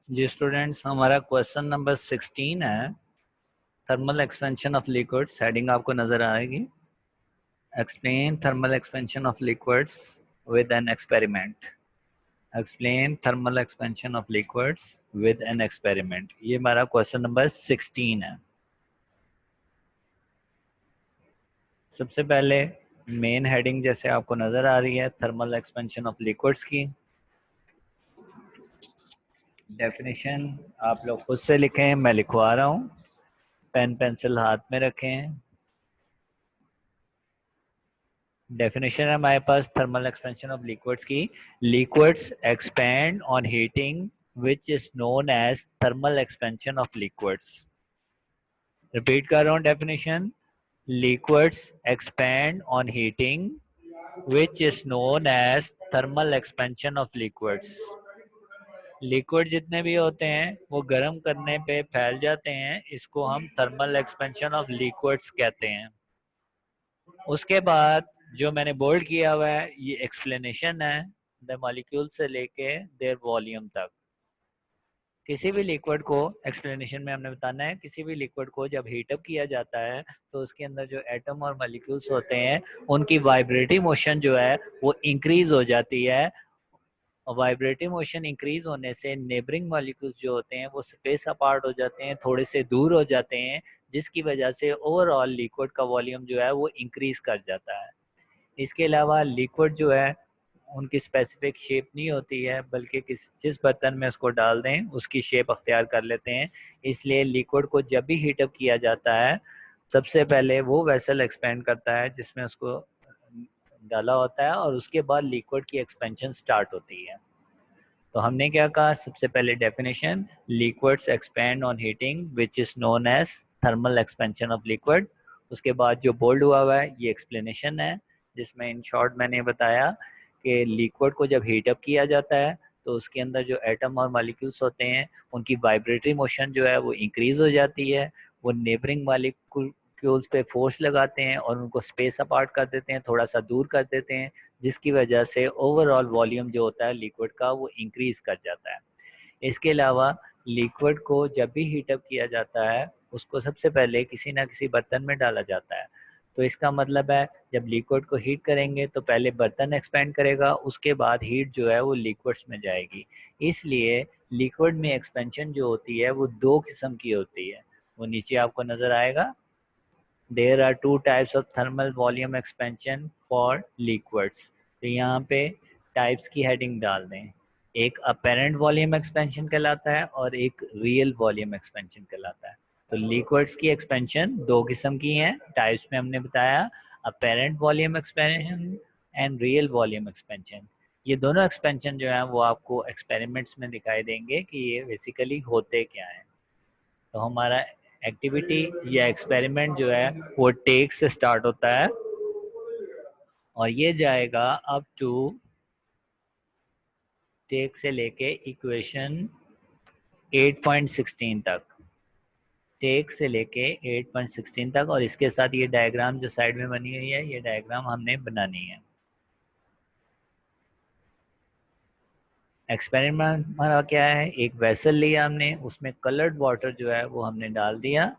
जी students, हमारा question number 16 है। Thermal expansion of liquids. Heading आपको नजर आएगी। Explain thermal expansion of liquids with an experiment. Explain thermal expansion of liquids with an experiment. ये हमारा question number 16 है। सबसे पहले मेन हेडिंग जैसे आपको नजर आ रही है, थर्मल एक्सपेंशन ऑफ लिक्विड्स की डेफिनेशन आप लोग खुद से लिखें, मैं लिखवा रहा हूँ। पेन पेंसिल हाथ में रखें। डेफिनेशन है हमारे पास थर्मल एक्सपेंशन ऑफ लिक्विड्स की। Liquids expand on heating which is known as thermal expansion of liquids. Repeat कर रहा हूँ definition. Liquids expand on heating which is known as thermal expansion of liquids. Liquid जितने भी होते हैं वो गर्म करने पे फैल जाते हैं, इसको हम थर्मल एक्सपेंशन ऑफ लिक्विड्स कहते हैं। उसके बाद जो मैंने बोल्ड किया हुआ है ये एक्सप्लेनेशन है द मॉलिक्यूल से लेके देयर वॉल्यूम तक। किसी भी लिक्विड को एक्सप्लेनेशन में हमने बताना है, किसी भी लिक्विड को जब हीटअप किया जाता है तो उसके अंदर जो एटम और मॉलिक्यूल्स होते हैं उनकी वाइब्रेटिव मोशन जो है वो इंक्रीज हो जाती है। और वाइब्रेटिव मोशन इंक्रीज होने से नेबरिंग मॉलिक्यूल्स जो होते हैं वो स्पेस अपार्ट हो जाते हैं, थोड़े से दूर हो जाते हैं, जिसकी वजह से ओवरऑल लिक्विड का वॉल्यूम जो है वो इंक्रीज कर जाता है। इसके अलावा लिक्विड जो है उनकी स्पेसिफिक शेप नहीं होती है, बल्कि जिस बर्तन में उसको डाल दें उसकी शेप अख्तियार कर लेते हैं। इसलिए लिक्विड को जब भी हीटअप किया जाता है सबसे पहले वो वेसल एक्सपेंड करता है जिसमें उसको डाला होता है, और उसके बाद लिक्विड की एक्सपेंशन स्टार्ट होती है। तो हमने क्या कहा, सबसे पहले definition, liquids expand on heating which is known as thermal expansion of liquid. उसके बाद जो बोल्ड हुआ है ये एक्सप्लेनेशन है, जिसमें इन शॉर्ट मैंने बताया कि लिक्विड को जब हीटअप किया जाता है तो उसके अंदर जो एटम और मॉलिक्यूल्स होते हैं उनकी वाइब्रेटरी मोशन जो है वो इंक्रीज हो जाती है। वो नेबरिंग मॉलिक्यूल्स पे फोर्स लगाते हैं और उनको स्पेस अपार्ट कर देते हैं, थोड़ा सा दूर कर देते हैं, जिसकी वजह से ओवरऑल वॉल्यूम जो होता है लिक्विड का वो इंक्रीज कर जाता है। इसके अलावा लिक्विड को जब भी हीटअप किया जाता है उसको सबसे पहले किसी ना किसी बर्तन में डाला जाता है। तो इसका मतलब है जब लिक्विड को हीट करेंगे तो पहले बर्तन एक्सपेंड करेगा, उसके बाद हीट जो है वो लिक्विड्स में जाएगी। इसलिए लिक्विड में एक्सपेंशन जो होती है वो दो किस्म की होती है, वो नीचे आपको नज़र आएगा। There are two types of thermal volume expansion for liquids. तो यहाँ पे टाइप्स की हेडिंग डाल दें। एक अपेरेंट वॉल्यूम एक्सपेंशन कहलाता है और एक रियल वॉल्यूम एक्सपेंशन कहलाता है। तो लिक्विड्स की एक्सपेंशन दो किस्म की हैं, टाइप्स में हमने बताया, apparent volume expansion and real volume expansion. ये दोनों एक्सपेंशन जो है वो आपको एक्सपेरिमेंट्स में दिखाई देंगे कि ये बेसिकली होते क्या हैं। तो हमारा एक्टिविटी या एक्सपेरिमेंट जो है वो टेक से स्टार्ट होता है और ये जाएगा अप टू टेक से लेके इक्वेशन 8.16 तक। टेक से लेके 8.16 तक, और इसके साथ ये डायग्राम जो साइड में बनी हुई है ये डायग्राम हमने बनानी है। एक्सपेरिमेंट हमारा क्या है, एक वेसल लिया हमने, उसमें कलर्ड वाटर जो है वो हमने डाल दिया।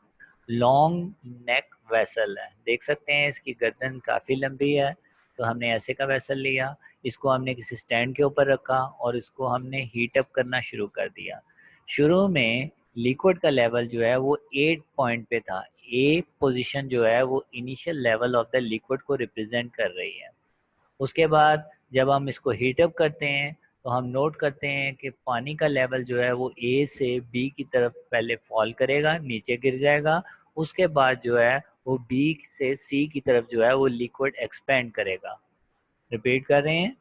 लॉन्ग नेक वेसल है, देख सकते हैं इसकी गर्दन काफ़ी लंबी है। तो हमने ऐसे का वेसल लिया, इसको हमने किसी स्टैंड के ऊपर रखा और इसको हमने हीट अप करना शुरू कर दिया। शुरू में लिक्विड का लेवल जो है वो 8 पॉइंट पे था। ए पोजीशन जो है वो initial level of the liquid को रिप्रेजेंट कर रही है। उसके बाद जब हम इसको हीटअप करते हैं तो हम नोट करते हैं कि पानी का लेवल जो है वो ए से बी की तरफ पहले फॉल करेगा, नीचे गिर जाएगा। उसके बाद जो है वो बी से सी की तरफ जो है वो लिक्विड एक्सपेंड करेगा। रिपीट कर रहे हैं,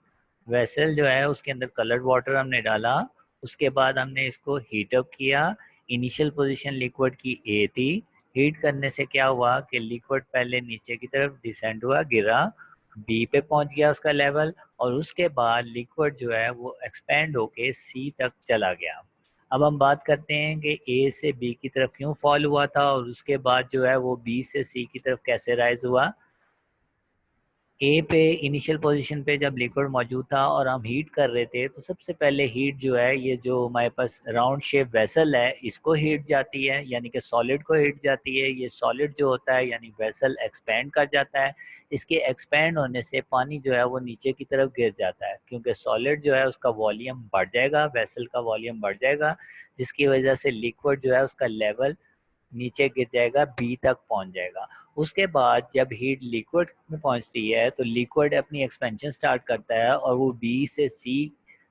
वेसल जो है उसके अंदर कलर्ड वाटर हमने डाला, उसके बाद हमने इसको हीटअप किया। इनिशियल पोजीशन लिक्विड की ए थी, हीट करने से क्या हुआ कि लिक्विड पहले नीचे की तरफ डिसेंड हुआ, गिरा, बी पे पहुंच गया उसका लेवल, और उसके बाद लिक्विड जो है वो एक्सपेंड होके सी तक चला गया। अब हम बात करते हैं कि ए से बी की तरफ क्यों फॉल हुआ था और उसके बाद जो है वो बी से सी की तरफ कैसे राइज हुआ। ए पे इनिशियल पोजीशन पे जब लिक्विड मौजूद था और हम हीट कर रहे थे, तो सबसे पहले हीट जो है, ये जो हमारे पास राउंड शेप वेसल है, इसको हीट जाती है, यानी कि सॉलिड को हीट जाती है। ये सॉलिड जो होता है यानी वेसल एक्सपेंड कर जाता है। इसके एक्सपेंड होने से पानी जो है वो नीचे की तरफ गिर जाता है, क्योंकि सॉलिड जो है उसका वॉल्यूम बढ़ जाएगा, वेसल का वॉल्यूम बढ़ जाएगा, जिसकी वजह से लिक्विड जो है उसका लेवल नीचे गिर जाएगा, बी तक पहुंच जाएगा। उसके बाद जब हीट लिक्विड में पहुंचती है तो लिक्विड अपनी एक्सपेंशन स्टार्ट करता है और वो बी से सी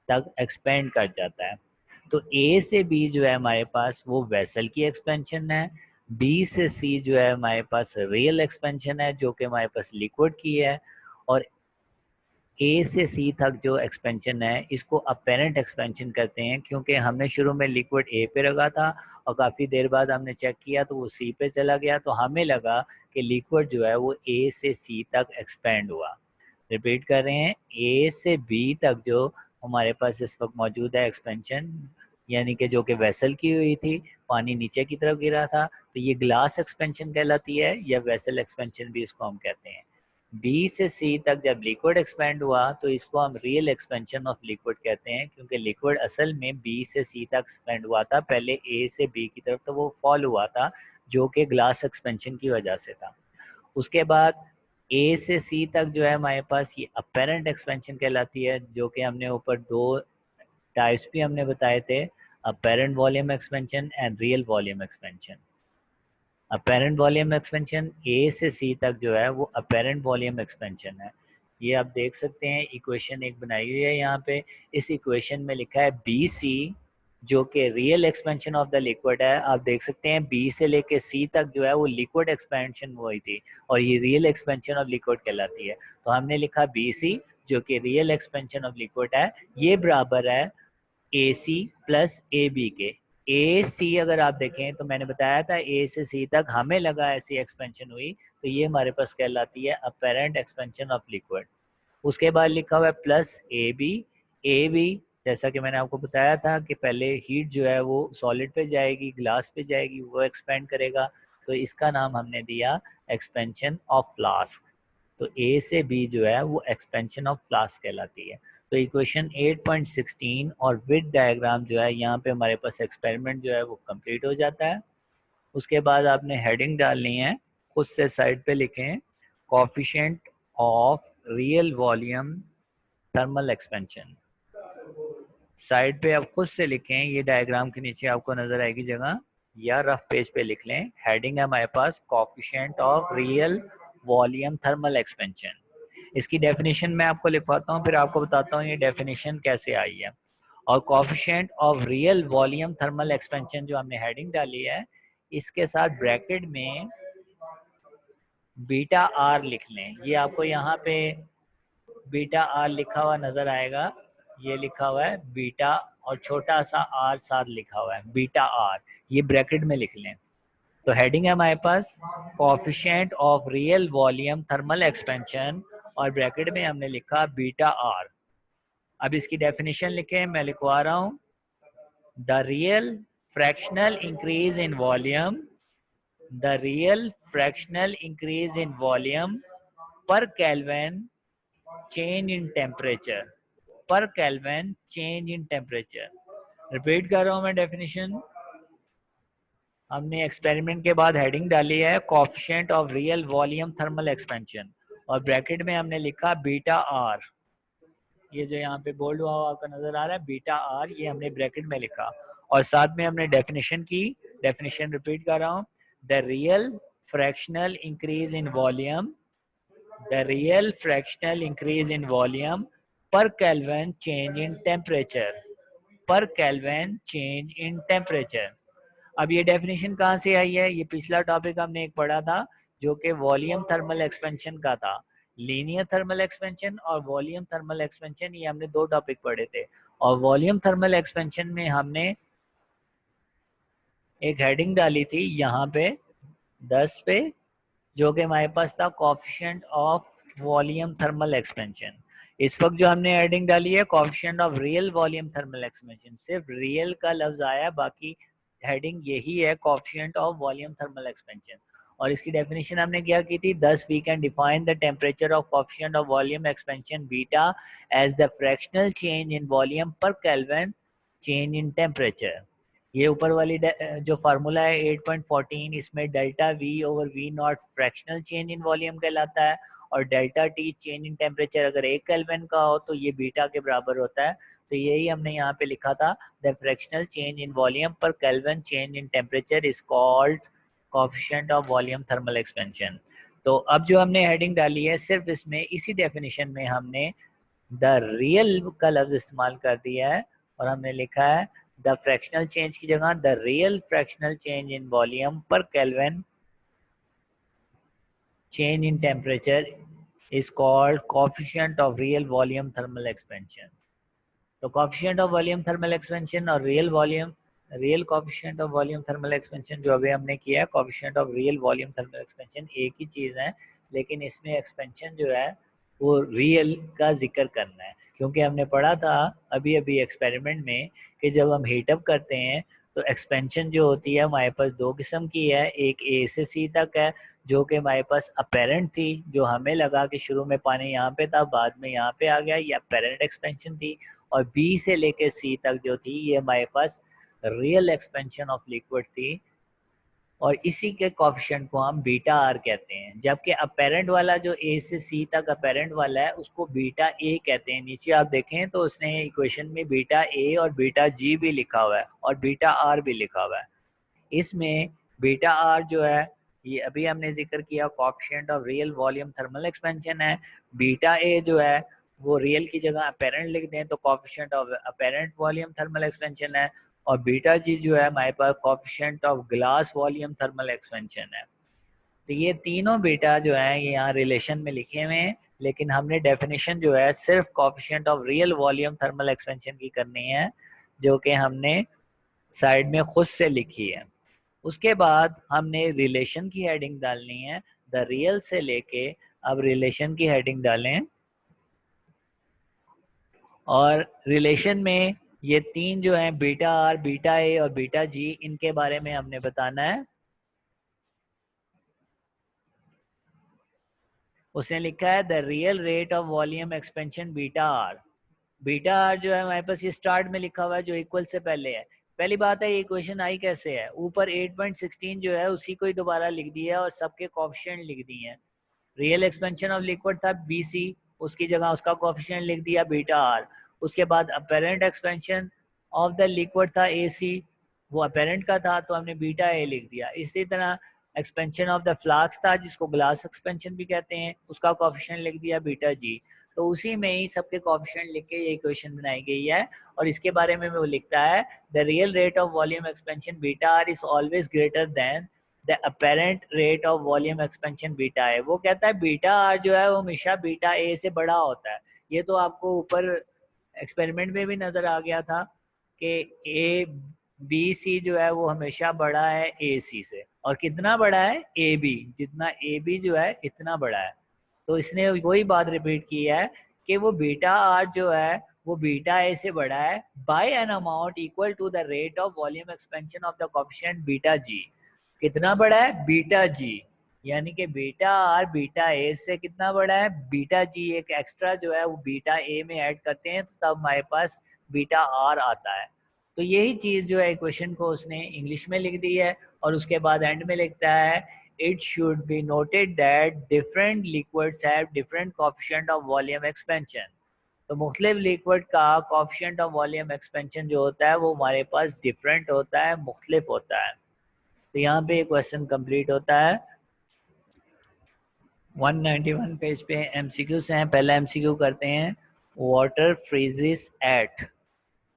तक एक्सपेंड कर जाता है। तो ए से बी जो है हमारे पास वो वेसल की एक्सपेंशन है, बी से सी जो है हमारे पास रियल एक्सपेंशन है जो कि हमारे पास लिक्विड की है, और ए से सी तक जो एक्सपेंशन है इसको अपेरेंट एक्सपेंशन करते हैं, क्योंकि हमने शुरू में लिक्विड ए पे रखा था और काफ़ी देर बाद हमने चेक किया तो वो सी पे चला गया, तो हमें लगा कि लिक्विड जो है वो ए से सी तक एक्सपेंड हुआ। रिपीट कर रहे हैं, ए से बी तक जो हमारे पास इस वक्त मौजूद है एक्सपेंशन, यानी कि जो कि वेसल की हुई थी, पानी नीचे की तरफ गिरा था, तो ये ग्लास एक्सपेंशन कहलाती है या वेसल एक्सपेंशन भी इसको हम कहते हैं। बी से सी तक जब लिक्विड एक्सपेंड हुआ तो इसको हम रियल एक्सपेंशन ऑफ लिक्विड कहते हैं, क्योंकि लिक्विड असल में बी से सी तक एक्सपेंड हुआ था, पहले ए से बी की तरफ तो वो फॉल हुआ था जो कि ग्लास एक्सपेंशन की वजह से था। उसके बाद ए से सी तक जो है हमारे पास ये अपेरेंट एक्सपेंशन कहलाती है, जो कि हमने ऊपर दो टाइप्स भी हमने बताए थे, apparent volume expansion and real volume expansion. Apparent volume expansion A से सी तक जो है वो अपेरेंट वॉल्यूम एक्सपेंशन है। ये आप देख सकते हैं, इक्वेशन एक बनाई हुई है यहाँ पे। इस इक्वेशन में लिखा है बी सी, जो कि real expansion of the liquid है। आप देख सकते हैं बी से लेके सी तक जो है वो लिक्विड एक्सपेंशन हुई थी और ये रियल एक्सपेंशन ऑफ लिक्विड कहलाती है। तो हमने लिखा बी सी जो कि रियल एक्सपेंशन ऑफ लिक्विड है, ये बराबर है ए सी प्लस ए बी के। ए सी अगर आप देखें तो मैंने बताया था ए से सी तक हमें लगा ऐसी एक्सपेंशन हुई, तो ये हमारे पास कहलाती है अपेरेंट एक्सपेंशन ऑफ लिक्विड। उसके बाद लिखा हुआ है plus A B. A B जैसा कि मैंने आपको बताया था कि पहले हीट जो है वो सॉलिड पे जाएगी, ग्लास पे जाएगी, वो एक्सपेंड करेगा, तो इसका नाम हमने दिया एक्सपेंशन ऑफ फ्लास्क। तो ए से बी जो है वो एक्सपेंशन ऑफ फ्लास्क कहलाती है। तो इक्वेशन 8.16 और विद डायग्राम जो है यहाँ पे हमारे पास एक्सपेरिमेंट जो है वो कंप्लीट हो जाता है। उसके बाद आपने हेडिंग डालनी है, खुद से साइड पे लिखें coefficient of real volume thermal expansion. Side पे आप खुद से लिखें, ये डायग्राम के नीचे आपको नजर आएगी जगह, या रफ पेज पे लिख लें। हेडिंग है हमारे पास coefficient of real volume thermal expansion. इसकी डेफिनेशन मैं आपको लिखवाता हूँ, फिर आपको बताता हूँ ये डेफिनेशन कैसे आई है। और coefficient of real volume thermal expansion जो हमने हेडिंग डाली है, इसके साथ ब्रैकेट में बीटा आर लिख लें। ये आपको यहाँ पे बीटा आर लिखा हुआ नजर आएगा, ये लिखा हुआ है बीटा और छोटा सा आर साथ लिखा हुआ है बीटा आर, ये ब्रैकेट में लिख लें। तो हेडिंग है हमारे पास coefficient of real volume thermal expansion और ब्रैकेट में हमने लिखा बीटा आर। अब इसकी डेफिनेशन लिखें, मैं लिखवा रहा हूं। The real fractional increase in volume, the real fractional increase in volume पर केल्विन चेंज इन टेम्परेचर, पर kelvin change in temperature. Repeat कर रहा हूं मैं डेफिनेशन। हमने एक्सपेरिमेंट के बाद हेडिंग डाली है coefficient of real volume thermal expansion और ब्रैकेट में हमने लिखा बीटा आर। ये जो यहाँ पे बोल्ड हुआ आपका नजर आ रहा है बीटा आर, ये हमने ब्रैकेट में लिखा और साथ में हमने डेफिनेशन की। डेफिनेशन रिपीट कर रहा हूँ। The real fractional increase in volume, the real fractional increase in volume पर केल्विन चेंज इन टेम्परेचर, पर केल्विन चेंज इन टेम्परेचर। अब ये डेफिनेशन कहाँ से आई है? ये पिछला टॉपिक हमने एक पढ़ा था जो कि वॉल्यूम थर्मल एक्सपेंशन का था। लीनियर थर्मल एक्सपेंशन और वॉल्यूम थर्मल एक्सपेंशन, ये हमने दो टॉपिक पढ़े थे। और वॉल्यूम थर्मल एक्सपेंशन में हमने एक हेडिंग डाली थी यहाँ पे 10 पे, जो कि हमारे पास था coefficient of volume thermal expansion. इस वक्त जो हमने हेडिंग डाली है coefficient of real volume thermal expansion, सिर्फ रियल का लफ्ज आया, बाकी हेडिंग यही है coefficient of volume thermal expansion. और इसकी डेफिनेशन हमने क्या की थी, thus we can define the temperature of coefficient of volume expansion beta as the fractional change in volume per Kelvin change in temperature। ये ऊपर वाली जो फार्मूला है 8.14, इसमें delta V over V not fractional change in volume कहलाता है, और delta T change in temperature अगर 1 केल्विन का हो तो ये बीटा के बराबर होता है। तो यही हमने यहाँ पे लिखा था, the fractional change in volume पर kelvin change in temperature is called coefficient of volume thermal expansion. तो अब जो हमने हेडिंग डाली है, सिर्फ इसमें इसी डेफिनेशन में हमने द रियल का लफ्ज इस्तेमाल कर दिया है, और हमने लिखा है द फ्रैक्शनल चेंज की जगह the real fractional change in volume पर kelvin change in temperature is called coefficient of real volume thermal expansion। तो coefficient of volume thermal expansion और real coefficient of volume thermal expansion जो अभी हमने किया है, coefficient of real volume thermal expansion एक ही चीज़ है, लेकिन इसमें expansion जो है वो real का जिक्र करना है, क्योंकि हमने पढ़ा था अभी अभी एक्सपेरिमेंट में कि जब हम हीटअप करते हैं तो एक्सपेंशन जो होती है हमारे पास दो किस्म की है, एक ए से सी तक है जो कि हमारे पास अपेरेंट थी, जो हमें लगा कि शुरू में पानी यहाँ पे था बाद में यहाँ पे आ गया, ये अपेरेंट एक्सपेंशन थी, और बी से लेके सी तक जो थी ये हमारे पास रियल एक्सपेंशन ऑफ लिक्विड थी, और इसी के कोएफिशिएंट को हम बीटा आर कहते हैं। जबकि अपेरेंट वाला जो ए से सी तक अपेरेंट वाला है उसको बीटा ए कहते हैं। नीचे आप देखें तो उसने इक्वेशन में बीटा ए और बीटा जी भी लिखा हुआ है और बीटा आर भी लिखा हुआ है। इसमें बीटा आर जो है ये अभी हमने जिक्र किया coefficient of real volume thermal expansion है। बीटा ए जो है वो रियल की जगह अपेरेंट लिख दें तो coefficient of apparent volume thermal expansion है, और बीटा जी जो है हमारे पास coefficient of glass volume thermal expansion है। तो ये तीनों बीटा जो है ये यहाँ रिलेशन में लिखे हुए हैं, लेकिन हमने डेफिनेशन जो है सिर्फ coefficient of real volume thermal expansion की करनी है, जो कि हमने साइड में खुद से लिखी है। उसके बाद हमने रिलेशन की हेडिंग डालनी है, द रियल से लेके अब रिलेशन की हेडिंग डालें, और रिलेशन में ये तीन जो हैं बीटा आर, बीटा ए और बीटा जी, इनके बारे में हमने बताना है। उसने लिखा है the real rate of volume expansion beta R. Beta R जो है हमारे पास ये स्टार्ट में लिखा हुआ है जो इक्वल से पहले है। पहली बात है ये इक्वेशन आई कैसे है, ऊपर 8.16 जो है उसी को ही दोबारा लिख दिया और सबके कोएफिशिएंट लिख दिए हैं। रियल एक्सपेंशन ऑफ लिक्विड था BC, उसकी जगह उसका कोएफिशिएंट लिख दिया बीटा आर। उसके बाद apparent expansion of the liquid था AC, वो अपेरेंट का था तो हमने बीटा ए लिख दिया। इसी तरह एक्सपेंशन ऑफ द फ्लास्क था जिसको ग्लास एक्सपेंशन भी कहते हैं, उसका कोएफिशिएंट लिख दिया बीटा जी। तो उसी में ही सबके कोएफिशिएंट लिख के ये इक्वेशन बनाई गई है, और इसके बारे में वो लिखता है the real rate of volume expansion beta R is always greater than the apparent rate of volume expansion beta A. वो कहता है बीटा आर जो है वो हमेशा बीटा ए से बड़ा होता है। ये तो आपको ऊपर एक्सपेरिमेंट में भी नजर आ गया था कि ए बी सी जो है वो हमेशा बड़ा है ए सी से, और कितना बड़ा है ए बी, जितना ए बी जो है इतना बड़ा है। तो इसने वही बात रिपीट की है कि वो बीटा आर जो है वो बीटा ए से बड़ा है by an amount equal to the rate of volume expansion of the coefficient beta G. कितना बड़ा है बीटा जी, यानी कि बीटा आर बीटा ए से कितना बड़ा है, बीटा जी एक एक्स्ट्रा जो है वो बीटा ए में ऐड करते हैं तो तब हमारे पास बीटा आर आता है। तो यही चीज जो है इक्वेशन को उसने इंग्लिश में लिख दी है, और उसके बाद एंड में लिखता है it should be noted that different liquids have different coefficient of volume expansion. तो मुख्तलिफ लिक्विड का कोएफिशिएंट ऑफ वॉल्यूम एक्सपेंशन जो होता है वो हमारे पास डिफरेंट होता है, मुख्तलिफ होता है। तो यहाँ पे क्वेश्चन कंप्लीट होता है। 191 पेज पे MCQ से हैं। पहला MCQ करते हैं, वाटर फ्रीजेस एट।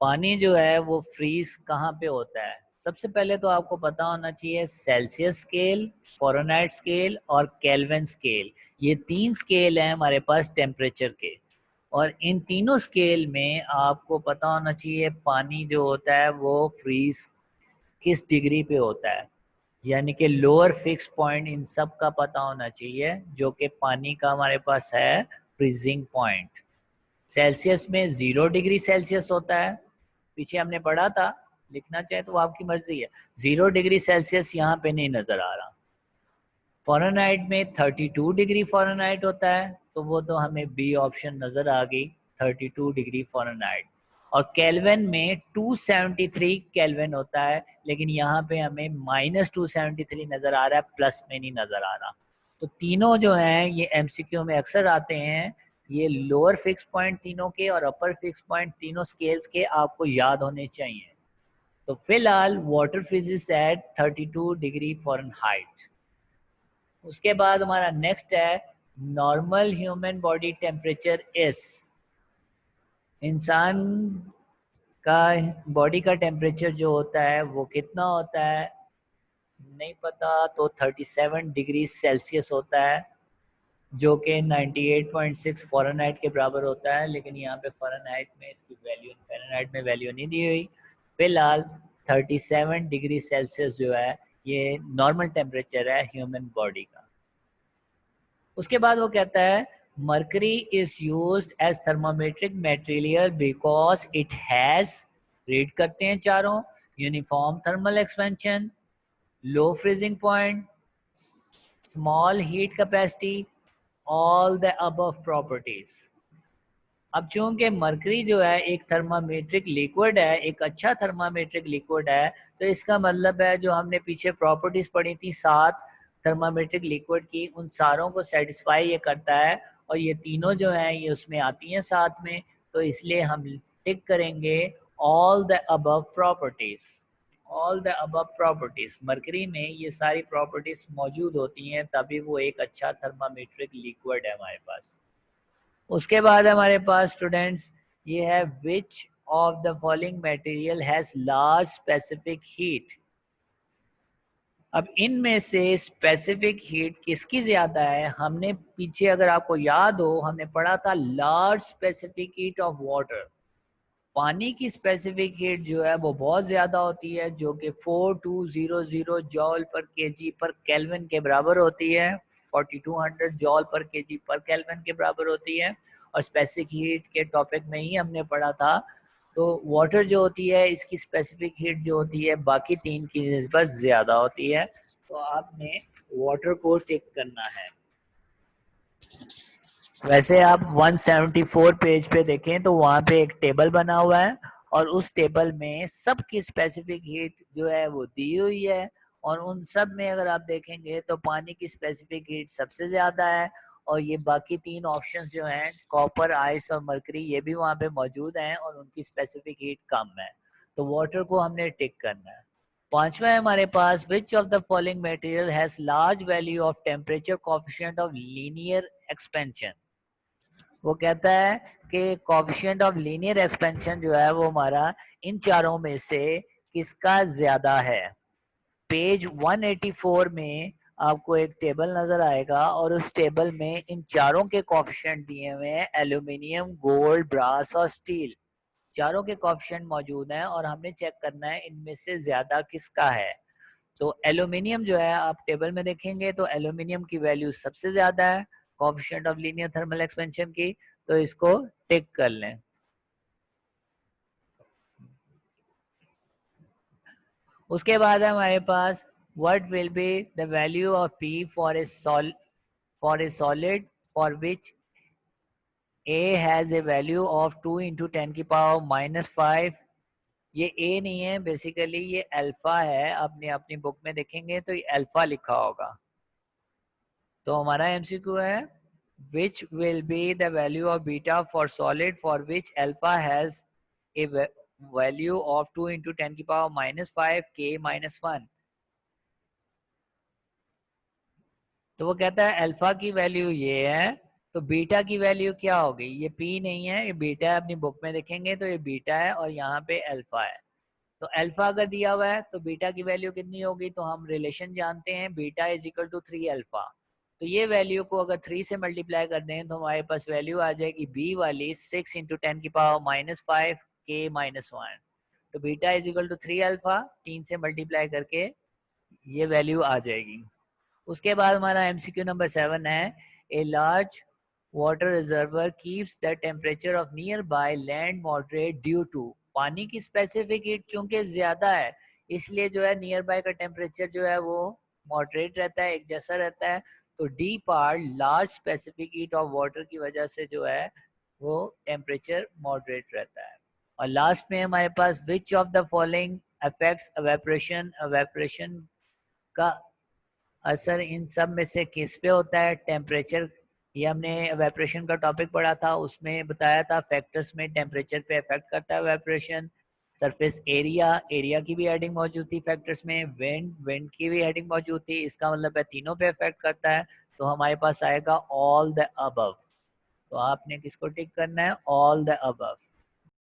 पानी जो है वो फ्रीज कहाँ पे होता है। सबसे पहले तो आपको पता होना चाहिए सेल्सियस स्केल, फ़ारेनहाइट स्केल और केल्विन स्केल, ये तीन स्केल हैं हमारे पास टेम्परेचर के, और इन तीनों स्केल में आपको पता होना चाहिए पानी जो होता है वो फ्रीज किस डिग्री पे होता है, यानी कि लोअर फिक्स पॉइंट इन सब का पता होना चाहिए, जो कि पानी का हमारे पास है फ्रीजिंग पॉइंट। सेल्सियस में 0 डिग्री सेल्सियस होता है, पीछे हमने पढ़ा था, लिखना चाहे तो आपकी मर्जी है। 0 डिग्री सेल्सियस यहाँ पे नहीं नजर आ रहा, फ़ारेनहाइट में 32 डिग्री फ़ारेनहाइट होता है, तो वो तो हमें बी ऑप्शन नज़र आ गई, 32 डिग्री फ़ारेनहाइट। और केल्विन में 273 केल्विन होता है, लेकिन यहाँ पे हमें -273 नज़र आ रहा है, प्लस में नहीं नज़र आ रहा। तो तीनों जो हैं ये एमसीक्यू में अक्सर आते हैं, ये लोअर फिक्स पॉइंट तीनों के और अपर फिक्स पॉइंट तीनों स्केल्स के आपको याद होने चाहिए। तो फिलहाल water freezes at 32 degree Fahrenheit. उसके बाद हमारा नेक्स्ट है normal human body temperature is, इंसान का बॉडी का टेम्परेचर जो होता है वो कितना होता है नहीं पता, तो 37 डिग्री सेल्सियस होता है, जो कि 98.6 फ़ारेनहाइट के बराबर होता है, लेकिन यहाँ पे फ़ारेनहाइट में इसकी वैल्यू फ़ारेनहाइट में वैल्यू नहीं दी हुई। फिलहाल 37 डिग्री सेल्सियस जो है ये नॉर्मल टेम्परेचर है ह्यूमन बॉडी का। उसके बाद वो कहता है mercury is used as thermometric material because it has, read करते हैं चारों, uniform thermal expansion, low freezing point, small heat capacity, all the above properties. अब चूंकि मरकरी जो है एक थर्मामेट्रिक लिक्विड है, एक अच्छा थर्मामेट्रिक लिक्विड है, तो इसका मतलब है जो हमने पीछे प्रॉपर्टीज पढ़ी थी 7 थर्मामेट्रिक लिक्विड की, उन सारों को सेटिस्फाई ये करता है, और ये तीनों जो हैं ये उसमें आती हैं साथ में, तो इसलिए हम टिक करेंगे all the above properties. All the above properties, mercury में ये सारी प्रॉपर्टीज मौजूद होती हैं, तभी वो एक अच्छा थर्मामेट्रिक लिक्विड है हमारे पास। उसके बाद हमारे पास स्टूडेंट्स ये है विच of the following material has large specific heat. अब इनमें से स्पेसिफिक हीट किसकी ज्यादा है, हमने पीछे अगर आपको याद हो हमने पढ़ा था large specific heat of water, पानी की स्पेसिफिक हीट जो है वो बहुत ज़्यादा होती है, जो कि 4200 जॉल पर केजी पर केल्विन के बराबर होती है, 4200 जॉल पर केजी पर केल्विन के बराबर होती है। और स्पेसिफिक हीट के टॉपिक में ही हमने पढ़ा था। तो वाटर जो होती है इसकी स्पेसिफिक हीट जो होती है बाकी तीन की निस्बत ज़्यादा होती है, तो आपने वाटर को टिक करना है। वैसे आप 174 पेज पे देखें तो वहाँ पे एक टेबल बना हुआ है, और उस टेबल में सबकी स्पेसिफिक हीट जो है वो दी हुई है, और उन सब में अगर आप देखेंगे तो पानी की स्पेसिफिक हीट सबसे ज़्यादा है, और ये बाकी तीन ऑप्शंस जो हैं कॉपर, आइस और मरकरी ये भी वहाँ पे मौजूद हैं, और उनकी स्पेसिफिक हीट कम है, तो वाटर को हमने टिक करना है। पांचवा है हमारे पास which of the following material has large value of temperature coefficient of linear expansion. वो कहता है कि कोफिशिएंट ऑफ लीनियर एक्सपेंशन जो है वो हमारा इन चारों में से किसका ज्यादा है। पेज 184 में आपको एक टेबल नजर आएगा, और उस टेबल में इन चारों के कोफिशिएंट दिए हुए हैं, एल्यूमिनियम, गोल्ड, ब्रास और स्टील, चारों के कोफिशिएंट मौजूद हैं, और हमने चेक करना है इनमें से ज्यादा किसका है। तो एल्यूमिनियम जो है आप टेबल में देखेंगे तो एल्यूमिनियम की वैल्यू सबसे ज्यादा है coefficient of linear thermal expansion की, तो इसको टिक कर लें। उसके बाद है हमारे पास what will be the value of P for a solid for which A has a value of 2 into 10 की पावर -5। ये ए नहीं है, बेसिकली ये अल्फा है, आपने अपनी बुक में देखेंगे तो ये अल्फा लिखा होगा। तो हमारा एमसीक्यू है which will be the value of beta for solid for which alpha has a value of 2 into 10 की पावर -5 k -1। तो वो कहता है अल्फा की वैल्यू ये है, तो बीटा की वैल्यू क्या होगी, ये पी नहीं है ये बीटा है, अपनी बुक में देखेंगे तो ये बीटा है और यहाँ पे अल्फा है। तो अल्फा अगर दिया हुआ है तो बीटा की वैल्यू कितनी होगी, तो हम रिलेशन जानते हैं beta is equal to 3 alpha. तो ये वैल्यू को अगर 3 से मल्टीप्लाई कर दें तो हमारे पास वैल्यू आ जाएगी बी वाली 6 इंटू 10 की पावर -5 के -1। तो beta is equal to 3 alpha, 3 से मल्टीप्लाई करके ये वैल्यू आ जाएगी। उसके बाद हमारा एमसीक्यू नंबर 7 है a large water reservoir keeps the temperature of nearby land moderate due to. पानी की स्पेसिफिक हीट चूंकि ज्यादा है इसलिए जो है नियर बाय का टेम्परेचर जो है वो मॉडरेट रहता है, एक जैसा रहता है। तो D part large specific heat of water की वजह से जो है वो टेम्परेचर मॉडरेट रहता है। और लास्ट में हमारे पास which of the following affects evaporation, evaporation का असर इन सब में से किस पे होता है? टेम्परेचर। ये हमने एवेपोरेशन का टॉपिक पढ़ा था, उसमें बताया था फैक्टर्स में टेम्परेचर पे इफेक्ट करता है एवेपोरेशन। सरफेस एरिया, एरिया की भी हेडिंग मौजूद थी फैक्टर्स में। विंड, विंड की भी हेडिंग मौजूद थी। इसका मतलब है तीनों पे इफेक्ट करता है। तो हमारे पास आएगा ऑल द अबव। तो आपने किसको टिक करना है? All the above.